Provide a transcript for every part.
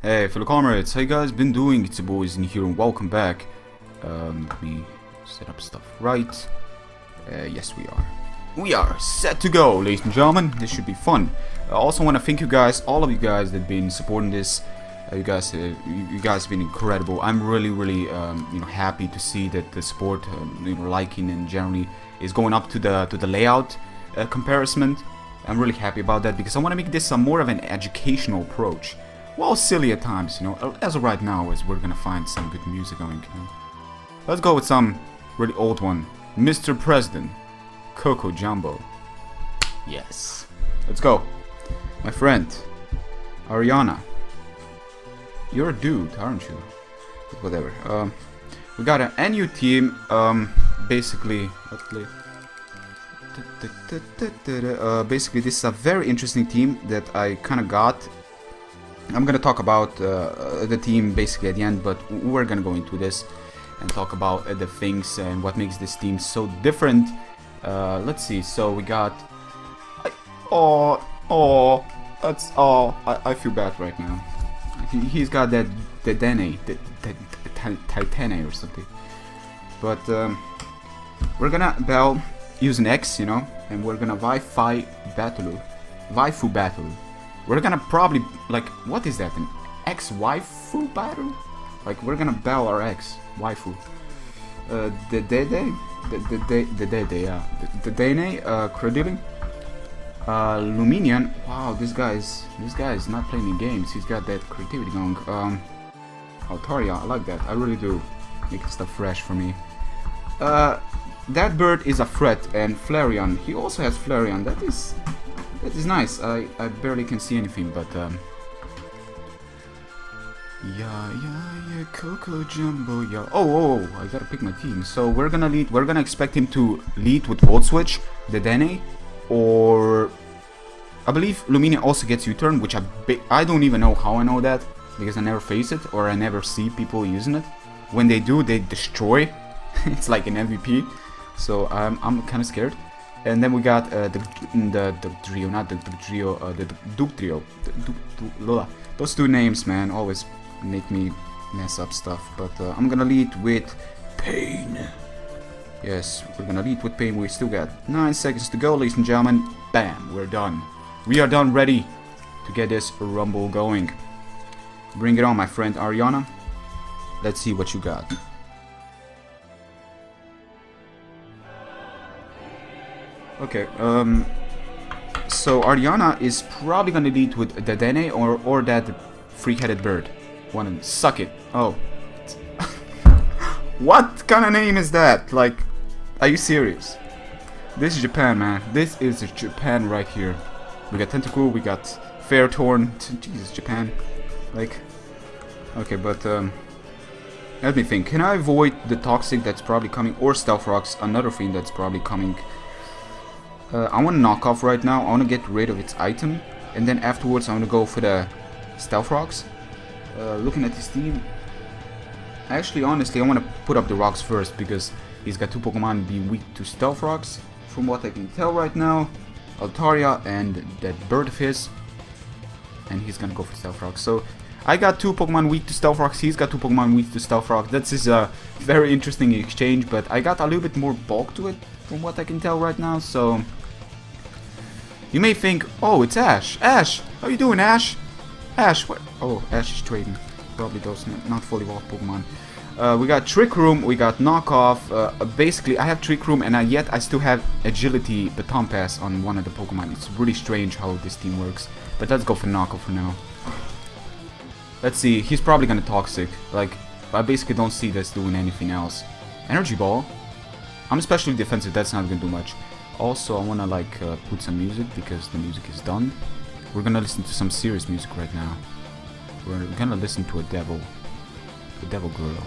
Hey fellow comrades, how you guys been doing? It's your boys in here and welcome back. Let me set up stuff right. Yes we are. We are set to go, ladies and gentlemen. This should be fun. I also want to thank you guys, all of you guys that have been supporting this. You guys have been incredible. I'm really happy to see that the support, liking and generally is going up to the layout comparison. I'm really happy about that because I want to make this more of an educational approach. Well, silly at times, as of right now, as we're gonna find some good music going, Let's go with some really old one. Mr. President, Coco Jumbo. Yes. Let's go. My friend, Ariana. You're a dude, aren't you? But whatever. We got a new team, basically, let's play. Basically, this is a very interesting team that I kind of got. I'm gonna talk about the team basically at the end, but we're gonna go into this and talk about the things and what makes this team so different. Let's see. So we got. I feel bad right now. He's got that Dene, Titane or something. But we're gonna bell using X, and we're gonna Wi-Fi battle, Waifu battle. We're gonna probably, like, what is that, an X-Waifu battle? Like, we're gonna bell our X-Waifu. The Dene, Credilling, Luminian. Wow, this guy is not playing any games. He's got that creativity going. Altaria, I like that. I really do. Make stuff fresh for me. That bird is a threat, and Flareon. He also has Flareon. That is nice. I barely can see anything, but yeah, Coco Jumbo, yeah. Oh, I gotta pick my team. So we're gonna lead. We're gonna expect him to lead with Volt Switch, the Dene, or I believe Lumina also gets U-turn, which I don't even know how I know that because I never face it or I never see people using it. When they do, they destroy. It's like an MVP. So I'm kind of scared. And then we got the trio, not the trio, the Duke trio. Those two names, man, always make me mess up stuff. But I'm gonna lead with Pain. Yes, we're gonna lead with Pain. We still got 9 seconds to go, ladies and gentlemen. Bam, we're done. We are done, ready to get this rumble going. Bring it on, my friend Ariana. Let's see what you got. Okay, so Ariana is probably gonna lead with the Dene or that freak-headed bird. Wanna suck it. Oh. What kind of name is that? Like, are you serious? This is Japan, man. This is Japan right here. We got Tentacle, we got Fairtorn. Jesus, Japan. Like, okay, but let me think. Can I avoid the Toxic that's probably coming, or Stealth Rocks, another thing that's probably coming? I want to knock off right now. I want to get rid of its item, and then afterwards I want to go for the Stealth Rocks. Looking at his team, actually, honestly, I want to put up the rocks first because he's got two Pokemon be weak to Stealth Rocks, from what I can tell right now. Altaria and that bird of his, and he's gonna go for Stealth Rocks. So I got two Pokemon weak to Stealth Rocks. He's got two Pokemon weak to Stealth Rocks. That's a very interesting exchange, but I got a little bit more bulk to it, from what I can tell right now. So you may think, oh, it's Ash. Ash, how you doing, Ash? Ash, what? Oh, Ash is trading. Probably those not fully evolved Pokemon. We got Trick Room, we got Knockoff. Basically, I have Trick Room, and yet I still have Agility Baton Pass on one of the Pokemon. It's really strange how this team works. But let's go for Knockoff for now. Let's see, he's probably gonna Toxic. Like, I basically don't see this doing anything else. Energy Ball. I'm especially defensive, that's not gonna do much. Also, I wanna like put some music because the music is done. We're gonna listen to some serious music right now. We're gonna listen to a devil girl.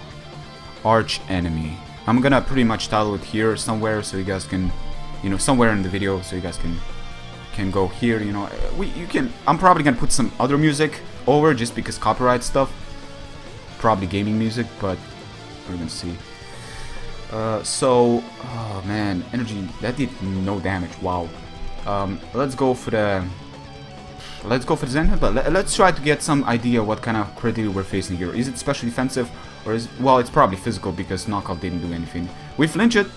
Arch Enemy. I'm gonna pretty much title it here somewhere so you guys can, somewhere in the video so you guys can go here. You can. I'm probably gonna put some other music over just because copyright stuff. Probably gaming music, but we're gonna see. Oh man, energy, that did no damage, wow. Let's go for the let's go for Zen, but let's try to get some idea what kind of criteria we're facing here. Is it special defensive, or is, well, it's probably physical because knockout didn't do anything. We flinch it,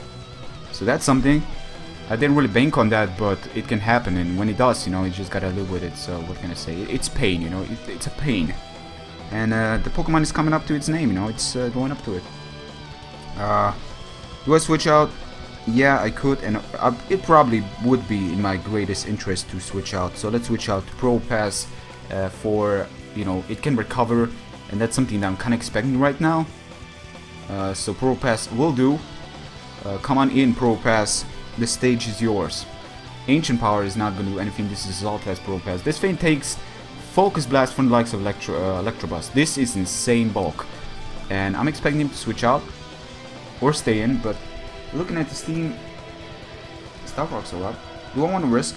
so that's something. I didn't really bank on that, but it can happen, and when it does, you know, you just gotta live with it. So what can I say? It's pain, you know, it's a pain. And the Pokemon is coming up to its name, you know, it's going up to it. Do I switch out? Yeah, I could, and it probably would be in my greatest interest to switch out. So let's switch out to Probopass for, you know, it can recover, and that's something that I'm kind of expecting right now. So Probopass will do. Come on in, Probopass. The stage is yours. Ancient Power is not going to do anything. This is Assault-Class Probopass. This thing takes Focus Blast from the likes of Electrobust. This is insane bulk, and I'm expecting him to switch out or stay in, but looking at this team, Star Fox are up. Do I want to risk?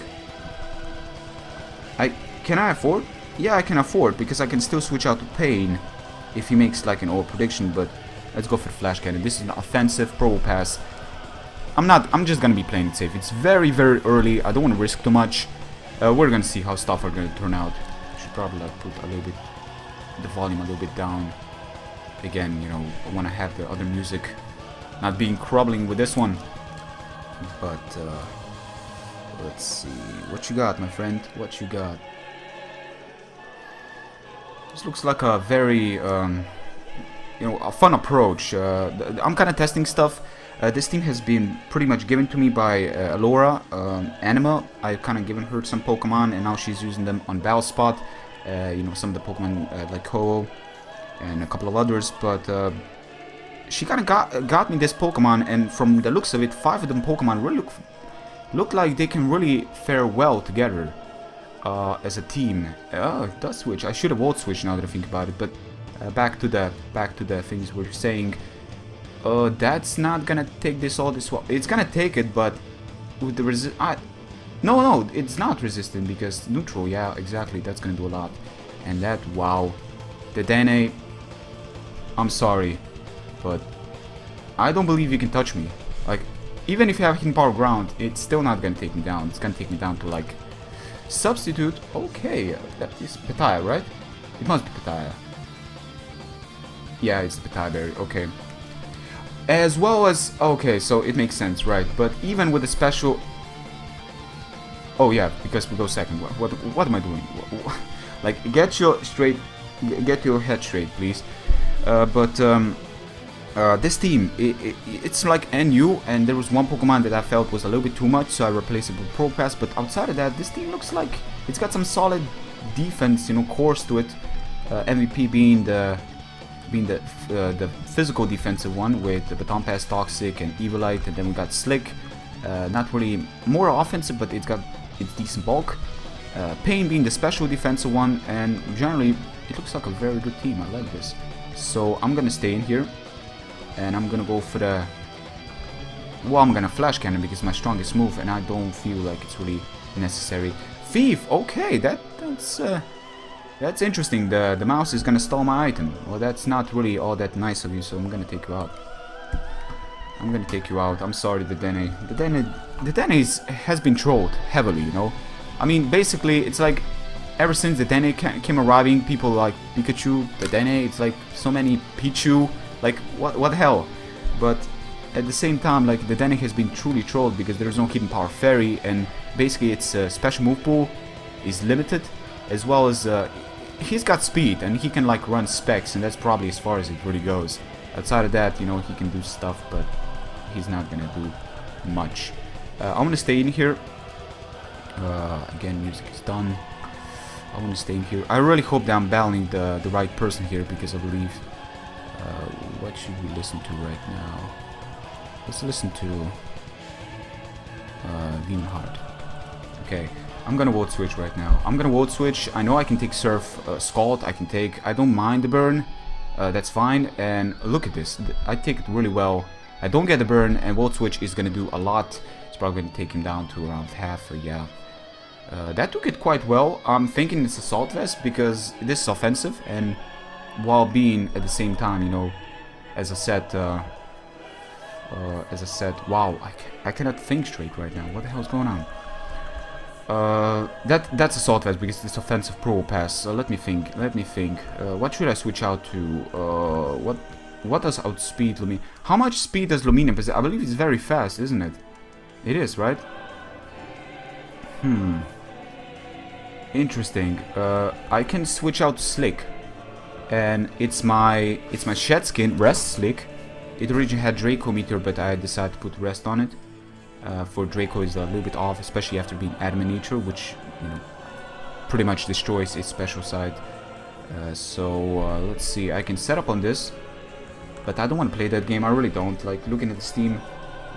Can I afford? Yeah, I can afford, because I can still switch out to Pain if he makes like an old prediction, but let's go for the Flash Cannon. This is an offensive Probopass. I'm just gonna be playing it safe. It's very, very early. I don't want to risk too much. We're gonna see how stuff are gonna turn out. I should probably like put a little bit the volume a little bit down. Again, you know, I want to have the other music not being troubling with this one. But let's see what you got, my friend. What you got? This looks like a very you know, a fun approach. I'm kind of testing stuff. This team has been pretty much given to me by Alora, Anima. I've kind of given her some Pokemon, and now she's using them on Battle Spot. You know, some of the Pokemon like Ho and a couple of others, but she kind of got me this Pokemon, and from the looks of it, 5 of them Pokemon really look like they can really fare well together as a team. Oh, it does switch. I should have volt switched now that I think about it, but back to the things we're saying. That's not gonna take this all this while. It's gonna take it, but with the no, it's not resistant because neutral. Yeah, exactly. That's gonna do a lot. And that, wow, the Dene. I'm sorry, but I don't believe you can touch me. Like, even if you have Hidden Power Ground, it's still not gonna take me down. It's gonna take me down to like Substitute. Okay, that is Petaya, right? It must be Petaya. Yeah, it's the Petaya Berry. Okay. As well as, okay, so it makes sense, right? But even with a special, oh yeah, because we go second. What am I doing? Like, get your head straight, please. This team, it's like NU, and there was one Pokemon that I felt was a little bit too much, so I replaced it with Probopass. But outside of that, this team looks like it's got some solid defense, you know, course to it. MVP being the physical defensive one with the Baton Pass, Toxic, and Evilite, and then we got Slick. Not really more offensive, but it's decent bulk. Pain being the special defensive one, and generally it looks like a very good team. I like this. So I'm gonna stay in here, and I'm gonna go for the. Well, I'm gonna Flash Cannon because it's my strongest move, and I don't feel like it's really necessary. Thief. Okay, that's interesting. The mouse is gonna stall my item. Well, that's not really all that nice of you, so I'm gonna take you out. I'm sorry, the Dene. The Dene has been trolled heavily, you know. I mean, basically, it's like ever since the Dene came arriving, people like Pikachu, the Dene. It's like so many Pichu. Like what the hell? But at the same time, like the Dene has been truly trolled because there's no Hidden Power Fairy, and basically its special move pool is limited, as well as he's got speed and he can like run specs, and that's probably as far as it really goes. Outside of that, you know, he can do stuff, but he's not gonna do much. I'm gonna stay in here. Again, music is done. I want to stay in here. I really hope that I'm battling the right person here, because I believe. What should we listen to right now? Let's listen to Demon Heart. Okay, I'm gonna Volt Switch right now. I know I can take Surf, Scald. I don't mind the burn. That's fine. And look at this. I take it really well. I don't get the burn, and Volt Switch is gonna do a lot. It's probably gonna take him down to around half. Yeah. That took it quite well. I'm thinking it's Assault Vest because this is offensive, and while being at the same time, you know, as I said, wow, I cannot think straight right now. What the hell is going on? That's assault vest because it's offensive pro pass. So let me think. What should I switch out to? What does outspeed Luminium? How much speed does Luminium possess? I believe it's very fast, isn't it? It is, right? Interesting. I can switch out to Slick, and it's my Shed Skin Rest Slick. It originally had Draco Meteor, but I decided to put Rest on it. For Draco is a little bit off, especially after being Adamant Nature, which, you know, pretty much destroys its special side. Let's see. I can set up on this, but I don't want to play that game. I really don't. Like, looking at the Steam,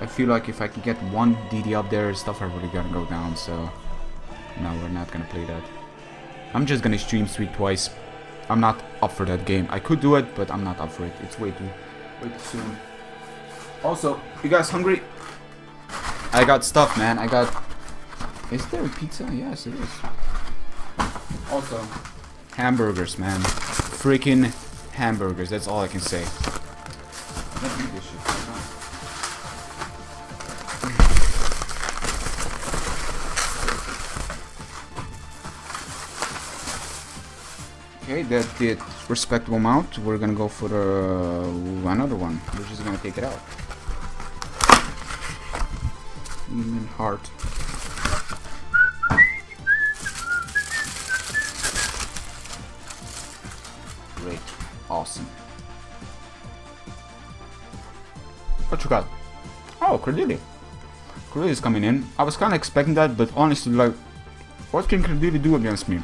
I feel like if I can get one DD up there, stuff are really gonna go down. So no, we're not gonna play that. I'm just gonna stream Sweet twice. I'm not up for that game. I could do it, but I'm not up for it. It's way too soon. Also, you guys hungry? I got stuff, man. Is there a pizza? Yes, it is. Also, hamburgers, man. Freaking hamburgers. That's all I can say. Let me eat this shit. Okay, that did respectable amount. We're gonna go for another one. We're just gonna take it out. Demon heart. Great. Awesome. What you got? Oh, Credilli. Credilli's coming in. I was kind of expecting that, but honestly, like, what can Credilli do against me?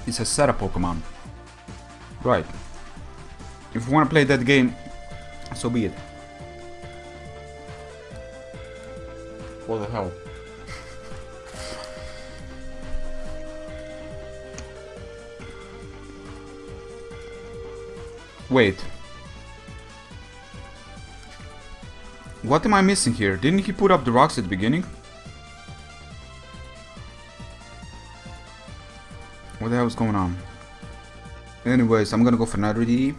It's a setup Pokemon. Right. If you want to play that game, so be it. What the hell? Wait. What am I missing here? Didn't he put up the rocks at the beginning? What the hell is going on? Anyways, I'm gonna go for another DD.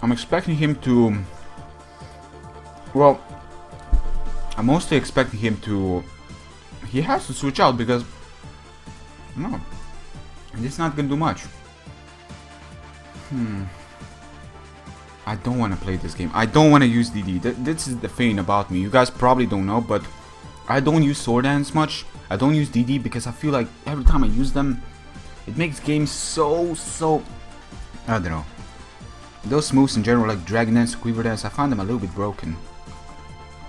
I'm expecting him to... Well, I'm mostly expecting him to... He has to switch out because... No. It's not gonna do much. I don't want to play this game. I don't want to use DD. This is the thing about me. You guys probably don't know, but I don't use Sword Dance much. I don't use DD because I feel like every time I use them, it makes games so... I don't know. Those moves in general, like Dragon Dance, Quiver Dance, I find them a little bit broken.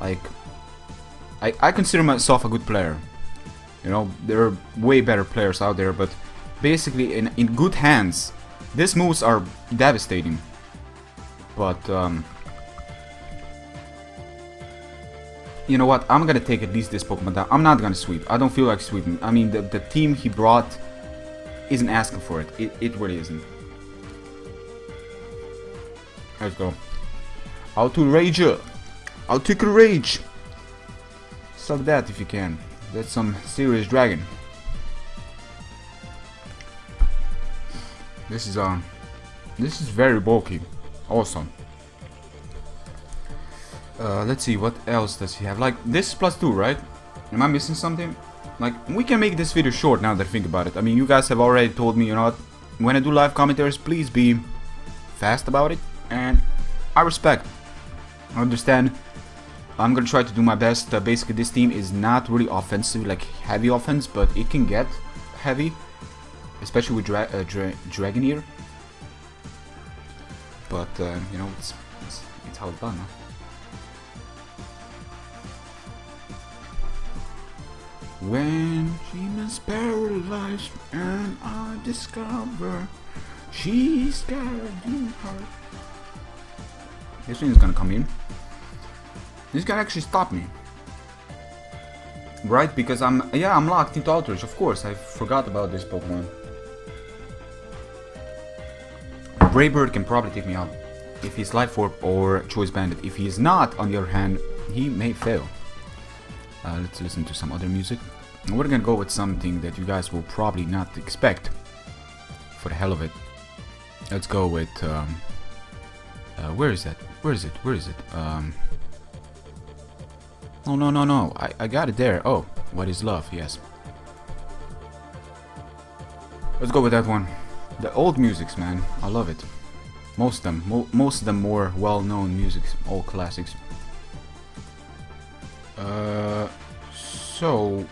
Like, I consider myself a good player. You know, there are way better players out there, but basically in good hands, these moves are devastating. But, you know what? I'm gonna take at least this Pokemon down. I'm not gonna sweep. I don't feel like sweeping. I mean, the team he brought isn't asking for it. It really isn't. Let's go. Out to Rager. I'll take a Rage. Suck that if you can. That's some serious dragon. This is very bulky. Awesome. Let's see, what else does he have? Like, this is +2, right? Am I missing something? Like, we can make this video short now that I think about it. I mean, you guys have already told me, you know what? When I do live commentaries, please be fast about it. And I respect. I understand. I'm gonna try to do my best. Basically, this team is not really offensive, like heavy offense, but it can get heavy. Especially with Dragoneer. But, you know, it's how it's done, huh? When She's paralyzed and I discover she's got a human heart. This thing is gonna come in. This can actually stop me. Right, because I'm locked into Outrage, of course. I forgot about this Pokemon. Braybird can probably take me out if he's Life Orb or Choice Bandit. If he is not, on the other hand, he may fail. Let's listen to some other music. And we're gonna go with something that you guys will probably not expect. For the hell of it. Let's go with where is that? Where is it? Oh, no, no, no. I got it there. Oh, what is love? Yes. Let's go with that one. The old musics, man. I love it. Most of them. Most of them more well-known musics. All classics. So...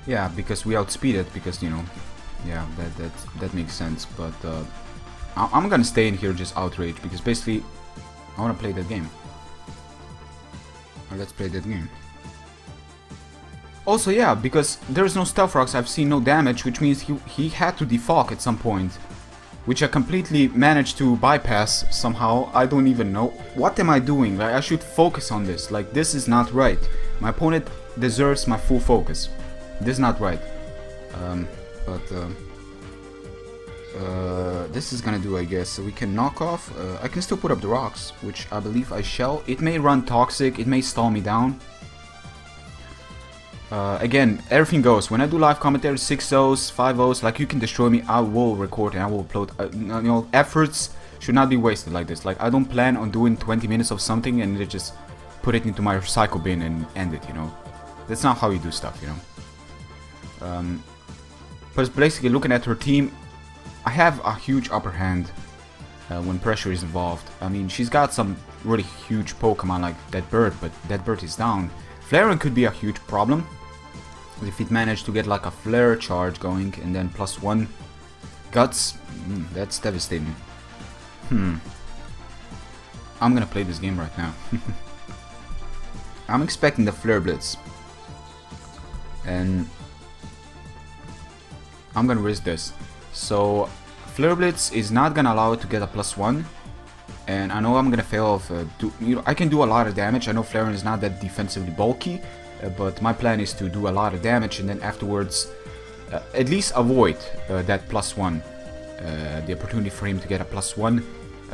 Yeah, because we outspeed it, because, you know, yeah, that makes sense, but I'm gonna stay in here just outrage, because basically I wanna play that game. Let's play that game. Also, yeah, because there's no stealth rocks, I've seen no damage, which means he had to defog at some point, which I completely managed to bypass somehow. I don't even know. What am I doing? Like, I should focus on this. Like, this is not right. My opponent deserves my full focus. This is not right. This is gonna do, I guess. So we can knock off. I can still put up the rocks, which I believe I shall. It may run toxic. It may stall me down. Again, everything goes. When I do live commentary, 6-0s, 5-0s, like, you can destroy me, I will record and I will upload. You know, efforts should not be wasted like this. Like, I don't plan on doing 20 minutes of something and just put it into my recycle bin and end it, you know. That's not how you do stuff, you know. But basically, looking at her team, I have a huge upper hand when pressure is involved. I mean, she's got some really huge Pokemon like that bird, but that bird is down. Flareon could be a huge problem if it managed to get like a flare charge going and then +1 guts. That's devastating. I'm gonna play this game right now. I'm expecting the Flare Blitz, and I'm gonna risk this. So Flare Blitz is not gonna allow it to get a +1, and I know I'm gonna fail of you know, I can do a lot of damage. I know Flareon is not that defensively bulky, but my plan is to do a lot of damage and then afterwards at least avoid that +1, the opportunity for him to get a +1,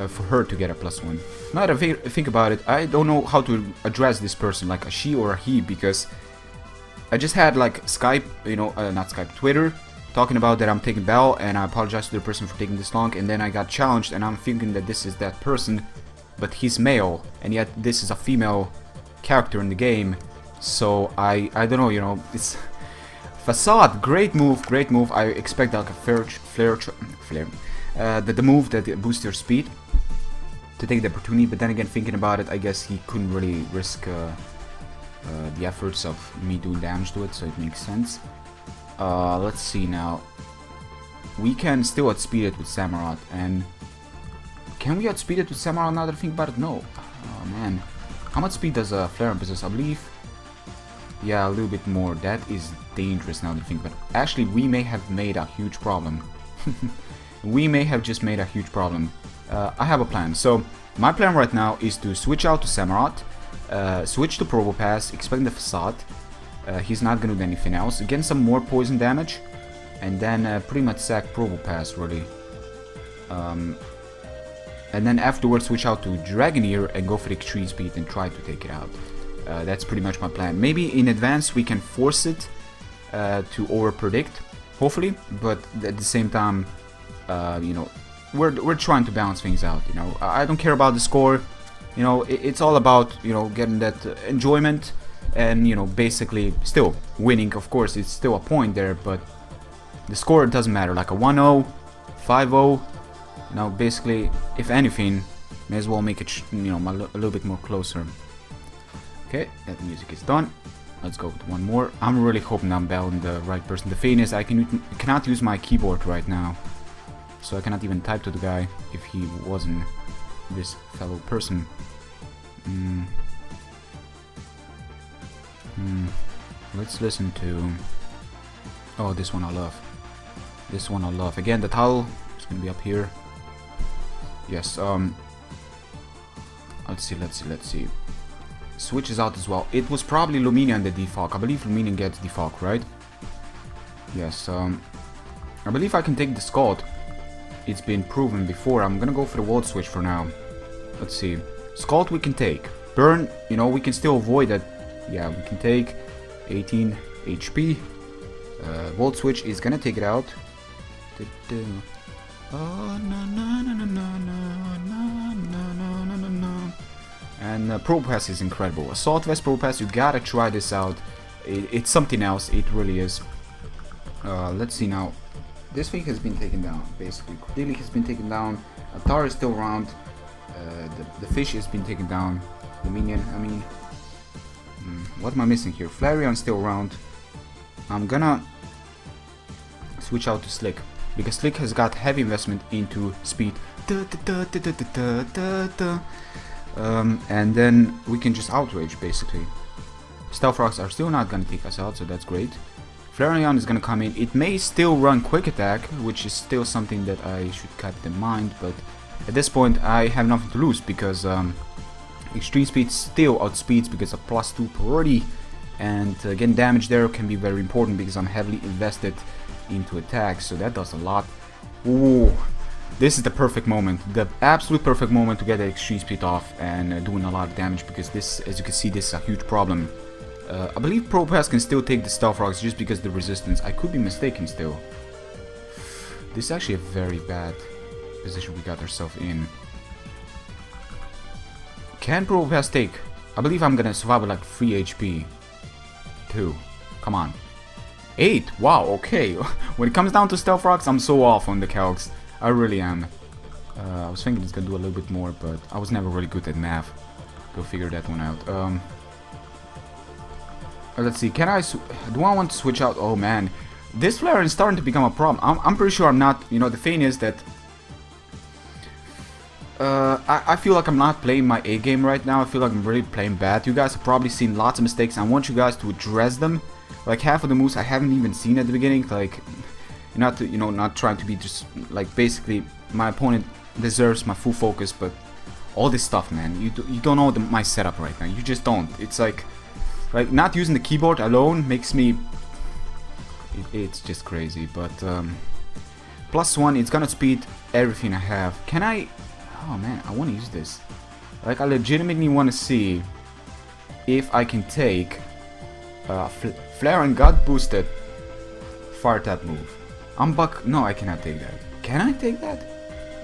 for her to get a +1. Now that I think about it, I don't know how to address this person, like a she or a he, because I just had like Skype, you know, not Skype, Twitter, talking about that I'm taking Bell, and I apologize to the person for taking this long, and then I got challenged, and I'm thinking that this is that person, but he's male, and yet this is a female character in the game. So I don't know, you know, it's Facade, great move, great move. I expect like a flare, the move that boosts your speed to take the opportunity, but then again, thinking about it, I guess he couldn't really risk the efforts of me doing damage to it, so it makes sense. Let's see now. We can still outspeed it with Samurott, and can we outspeed it with Samurott now that I think about it? No. Oh man. How much speed does Flareon possess? I believe, yeah, a little bit more. That is dangerous now that I think about it. Actually, we may have made a huge problem. We may have just made a huge problem. I have a plan. So, my plan right now is to switch out to Samurott, switch to Probopass, expect the Facade. He's not gonna do anything else. Again, some more poison damage, and then pretty much sack Probopass, really. And then afterwards switch out to Dragoneer and go for the extreme speed and try to take it out. That's pretty much my plan. Maybe in advance we can force it to over-predict, hopefully, but at the same time, you know, we're trying to balance things out, you know. I don't care about the score, you know, it's all about, you know, getting that enjoyment, and, you know, basically still winning. Of course, it's still a point there, but the score doesn't matter, like a 1-0, 5-0, now basically, if anything, may as well make it, you know, a little bit more closer. Okay, that music is done. Let's go with one more. I'm really hoping I'm battling the right person. The thing is, I cannot use my keyboard right now, so I cannot even type to the guy if he wasn't this fellow person. Let's listen to... Oh, this one I love. This one I love. Again, the towel is gonna be up here. Yes, let's see. Switches out as well. It was probably Luminia and the defog. I believe Luminia gets defog, right? Yes, I believe I can take the Scald. It's been proven before. I'm gonna go for the Volt Switch for now. Let's see. Scald we can take. Burn, you know, we can still avoid that. Yeah, we can take 18 HP. Volt Switch is gonna take it out. Oh, no, no, no, no, no, no, no, no, no, no. And Pro Pass is incredible. Assault Vest Pro Pass, you gotta try this out. It's something else, it really is. Let's see now. This thing has been taken down, basically. Cordelia has been taken down. Altar is still around. The fish has been taken down. The minion, I mean... what am I missing here? Flareon's still around. I'm gonna switch out to Slick, because Slick has got heavy investment into speed. And then we can just outrage, basically. Stealth Rocks are still not gonna take us out, so that's great. Flareon is gonna come in. It may still run Quick Attack, which is still something that I should keep in mind, but at this point I have nothing to lose, because Extreme Speed still outspeeds because of +2 priority, and getting damage there can be very important because I'm heavily invested into attacks, so that does a lot. Ooh, this is the perfect moment, the absolute perfect moment to get the Extreme Speed off and doing a lot of damage, because this, as you can see, this is a huge problem. I believe Pro Pass can still take the Stealth Rocks just because of the resistance. I could be mistaken still. This is actually a very bad position we got ourselves in. Can Pro Pass take? I believe I'm gonna survive with like 3 HP. 2. Come on. 8. Wow, okay. When it comes down to Stealth Rocks, I'm so off on the calcs. I really am. I was thinking it's gonna do a little bit more, but I was never really good at math. Go figure that one out. Let's see, do I want to switch out? Oh man, this flare is starting to become a problem. I'm pretty sure I'm not, you know, the thing is that I feel like I'm not playing my A game right now. I feel like I'm really playing bad. You guys have probably seen lots of mistakes. I want you guys to address them. Like half of the moves I haven't even seen at the beginning. Like, not to, you know, not trying to be just like, basically my opponent deserves my full focus, but all this stuff, man, you don't know my setup right now. You just don't. It's like not using the keyboard alone makes me, it's just crazy. But +1, it's gonna speed everything I have. Can I, oh man, I want to use this. Like, I legitimately want to see if I can take Flare and God boosted Fire Tap move. No, I cannot take that. Can I take that?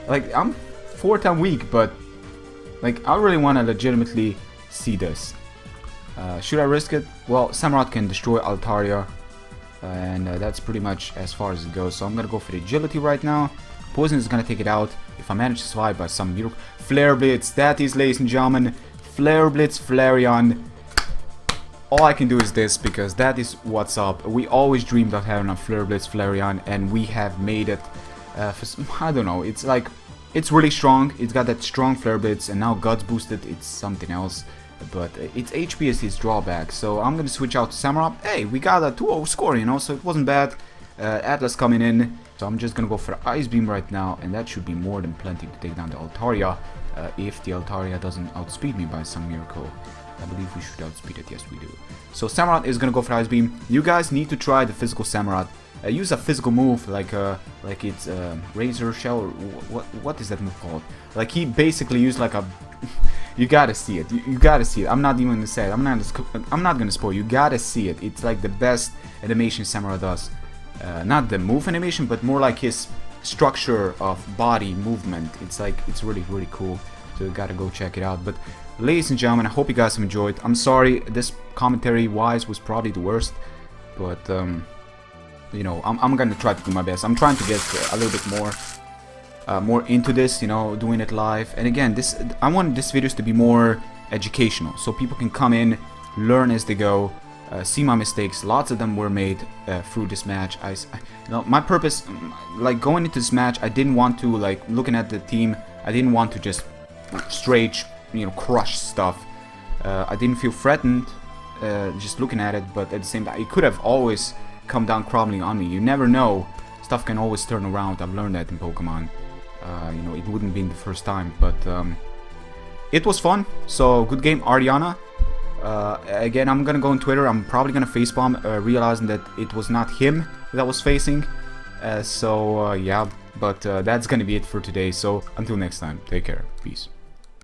Like, I'm 4-time weak, but like, I really want to legitimately see this. Should I risk it? Well, Samurott can destroy Altaria, and that's pretty much as far as it goes. So I'm gonna go for the agility right now. Poison is gonna take it out if I manage to survive by some miracle. Flare Blitz, that is, ladies and gentlemen, Flare Blitz Flareon. All I can do is this, because that is what's up. We always dreamed of having a Flare Blitz Flareon, and we have made it. I don't know, it's like, it's really strong. It's got that strong Flare Blitz, and now Guts boosted, it's something else. But its HP is his drawback, so I'm gonna switch out to Samurott. Hey, we got a 2-0 score, you know, so it wasn't bad. Atlas coming in, so I'm just gonna go for Ice Beam right now, and that should be more than plenty to take down the Altaria, if the Altaria doesn't outspeed me by some miracle. I believe we should outspeed it, yes we do. So Samurott is gonna go for Ice Beam. You guys need to try the physical Samurott. Use a physical move like it's Razor Shell, or what is that move called? Like, he basically used like a you gotta see it. You gotta see it. I'm not even gonna say it. I'm not gonna spoil. You gotta see it. It's like the best animation Samurott does. Not the move animation, but more like his structure of body movement. It's like, it's really, really cool. So you gotta go check it out. But ladies and gentlemen, I hope you guys have enjoyed. I'm sorry, this commentary wise was probably the worst, but you know, I'm gonna try to do my best. I'm trying to get a little bit more into this, you know, doing it live. And again, I want this videos to be more educational, so people can come in, learn as they go, see my mistakes. Lots of them were made through this match. You know, my purpose, like, going into this match, I didn't want to, like, looking at the team, I didn't want to just straight, you know, crush stuff. I didn't feel threatened just looking at it, but at the same time, it could have always come down crumbling on me. You never know, stuff can always turn around. I've learned that in Pokemon. You know, it wouldn't be the first time, but it was fun. So good game, Ariana. Again, I'm gonna go on Twitter. I'm probably gonna facepalm, realizing that it was not him that was facing. Yeah, but that's gonna be it for today. So until next time, take care, peace.